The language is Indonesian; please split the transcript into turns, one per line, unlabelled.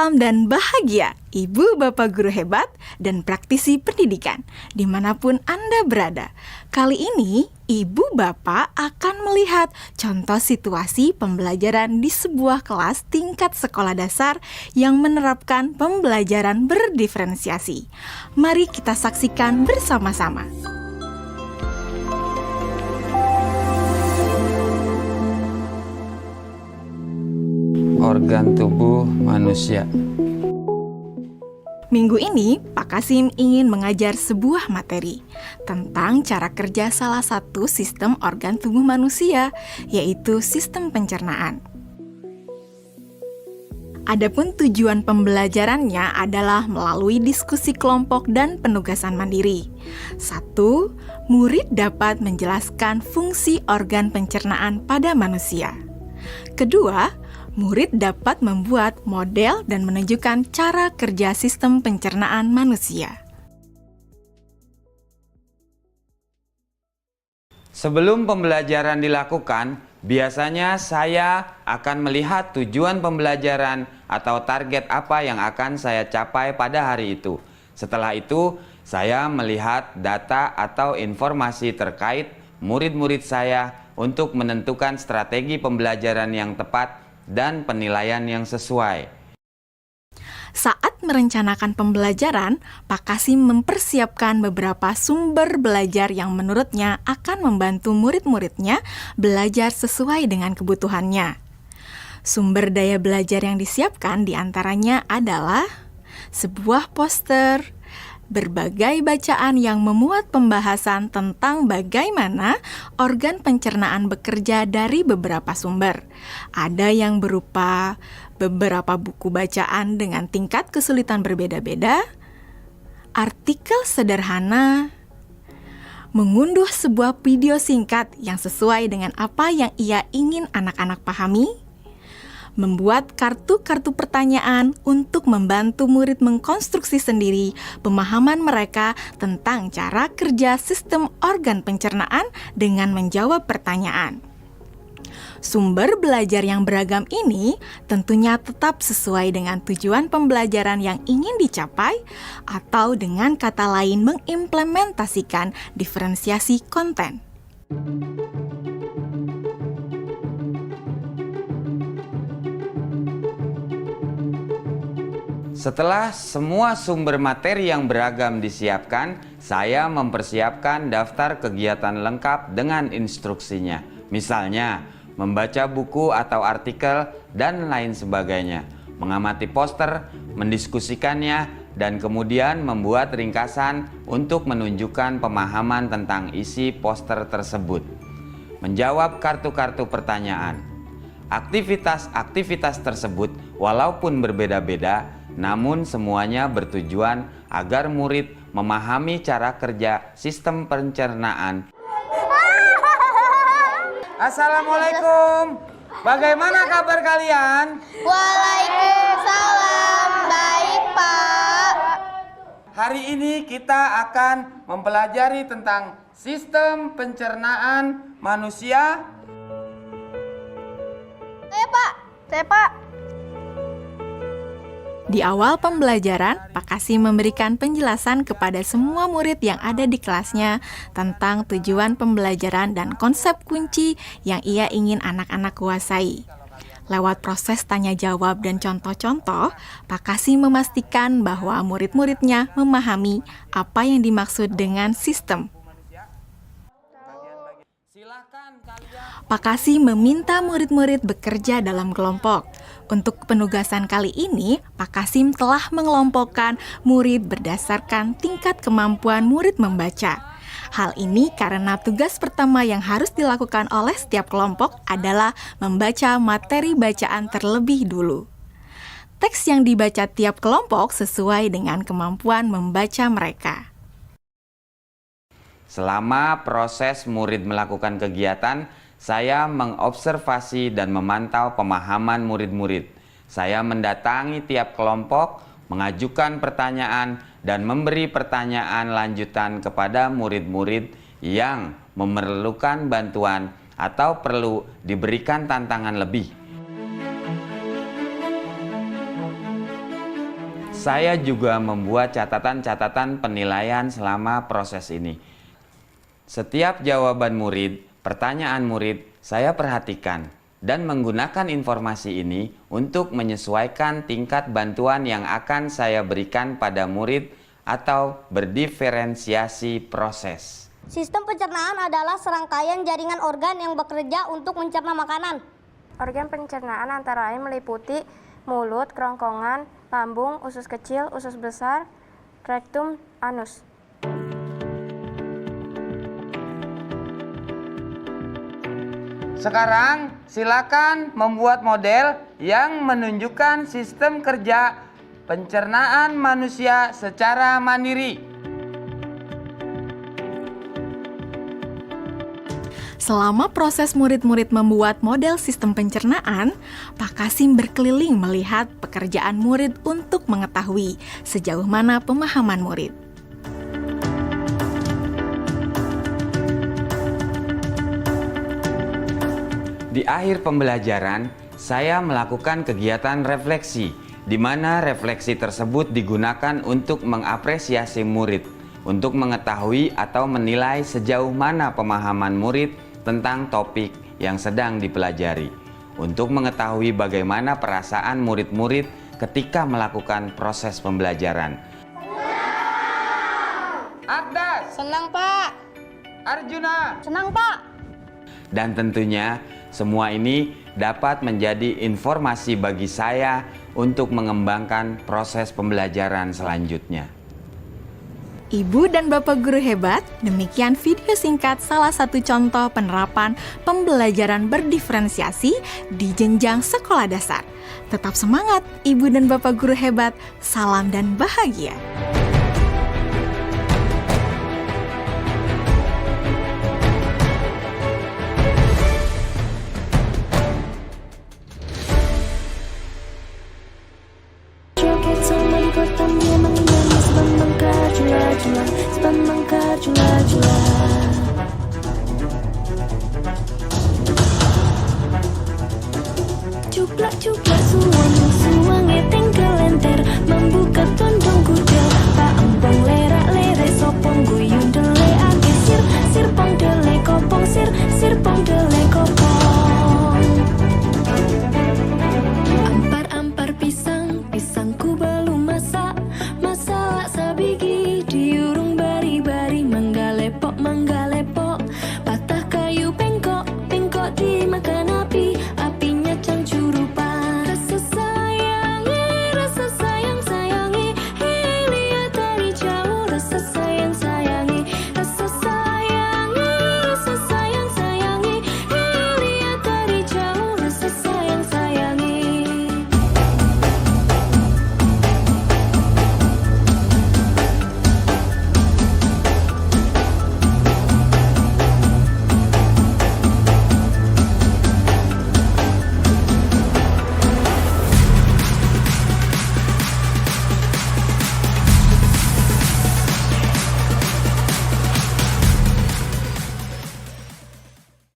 Salam dan bahagia, Ibu Bapak Guru hebat dan praktisi pendidikan, dimanapun Anda berada. Kali ini, Ibu Bapak akan melihat contoh situasi pembelajaran di sebuah kelas tingkat sekolah dasar yang menerapkan pembelajaran berdiferensiasi. Mari kita saksikan bersama-sama.
Organ tubuh manusia.
Minggu ini, Pak Kasim ingin mengajar sebuah materi tentang cara kerja salah satu sistem organ tubuh manusia, yaitu sistem pencernaan. Adapun tujuan pembelajarannya adalah melalui diskusi kelompok dan penugasan mandiri. 1. Murid dapat menjelaskan fungsi organ pencernaan pada manusia. Kedua, murid dapat membuat model dan menunjukkan cara kerja sistem pencernaan manusia.
Sebelum pembelajaran dilakukan, biasanya saya akan melihat tujuan pembelajaran atau target apa yang akan saya capai pada hari itu. Setelah itu, saya melihat data atau informasi terkait murid-murid saya untuk menentukan strategi pembelajaran yang tepat dan penilaian yang sesuai.
Saat merencanakan pembelajaran, Pak Kasim mempersiapkan beberapa sumber belajar yang menurutnya akan membantu murid-muridnya belajar sesuai dengan kebutuhannya. Sumber daya belajar yang disiapkan diantaranya adalah sebuah poster, berbagai bacaan yang memuat pembahasan tentang bagaimana organ pencernaan bekerja dari beberapa sumber. Ada yang berupa beberapa buku bacaan dengan tingkat kesulitan berbeda-beda, artikel sederhana, mengunduh sebuah video singkat yang sesuai dengan apa yang ia ingin anak-anak pahami, membuat kartu-kartu pertanyaan untuk membantu murid mengkonstruksi sendiri pemahaman mereka tentang cara kerja sistem organ pencernaan dengan menjawab pertanyaan. Sumber belajar yang beragam ini tentunya tetap sesuai dengan tujuan pembelajaran yang ingin dicapai, atau dengan kata lain mengimplementasikan diferensiasi konten.
Setelah semua sumber materi yang beragam disiapkan, saya mempersiapkan daftar kegiatan lengkap dengan instruksinya. Misalnya, membaca buku atau artikel dan lain sebagainya, mengamati poster, mendiskusikannya, dan kemudian membuat ringkasan untuk menunjukkan pemahaman tentang isi poster tersebut. Menjawab kartu-kartu pertanyaan. Aktivitas-aktivitas tersebut walaupun berbeda-beda, namun semuanya bertujuan agar murid memahami cara kerja sistem pencernaan. Assalamualaikum. Bagaimana kabar kalian?
Waalaikumsalam. Baik, Pak.
Hari ini kita akan mempelajari tentang sistem pencernaan manusia.
Saya, Pak.
Di awal pembelajaran, Pak Kasim memberikan penjelasan kepada semua murid yang ada di kelasnya tentang tujuan pembelajaran dan konsep kunci yang ia ingin anak-anak kuasai. Lewat proses tanya jawab dan contoh-contoh, Pak Kasim memastikan bahwa murid-muridnya memahami apa yang dimaksud dengan sistem. Pak Kasim meminta murid-murid bekerja dalam kelompok. Untuk penugasan kali ini, Pak Kasim telah mengelompokkan murid berdasarkan tingkat kemampuan murid membaca. Hal ini karena tugas pertama yang harus dilakukan oleh setiap kelompok adalah membaca materi bacaan terlebih dulu. Teks yang dibaca tiap kelompok sesuai dengan kemampuan membaca mereka.
Selama proses murid melakukan kegiatan, saya mengobservasi dan memantau pemahaman murid-murid. Saya mendatangi tiap kelompok, mengajukan pertanyaan, dan memberi pertanyaan lanjutan kepada murid-murid yang memerlukan bantuan atau perlu diberikan tantangan lebih. Saya juga membuat catatan-catatan penilaian selama proses ini. Setiap jawaban murid, pertanyaan murid, saya perhatikan dan menggunakan informasi ini untuk menyesuaikan tingkat bantuan yang akan saya berikan pada murid atau berdiferensiasi proses.
Sistem pencernaan adalah serangkaian jaringan organ yang bekerja untuk mencerna makanan.
Organ pencernaan antara lain meliputi mulut, kerongkongan, lambung, usus kecil, usus besar, rektum, anus.
Sekarang silakan membuat model yang menunjukkan sistem kerja pencernaan manusia secara mandiri.
Selama proses murid-murid membuat model sistem pencernaan, Pak Kasim berkeliling melihat pekerjaan murid untuk mengetahui sejauh mana pemahaman murid.
Di akhir pembelajaran, saya melakukan kegiatan refleksi, di mana refleksi tersebut digunakan untuk mengapresiasi murid, untuk mengetahui atau menilai sejauh mana pemahaman murid tentang topik yang sedang dipelajari, untuk mengetahui bagaimana perasaan murid-murid ketika melakukan proses pembelajaran. Ardas,
Senang, Pak.
Arjuna,
Senang, Pak.
dan tentunya semua ini dapat menjadi informasi bagi saya untuk mengembangkan proses pembelajaran selanjutnya.
Ibu dan Bapak guru hebat, demikian video singkat salah satu contoh penerapan pembelajaran berdiferensiasi di jenjang sekolah dasar. Tetap semangat, Ibu dan Bapak guru hebat. Salam dan bahagia.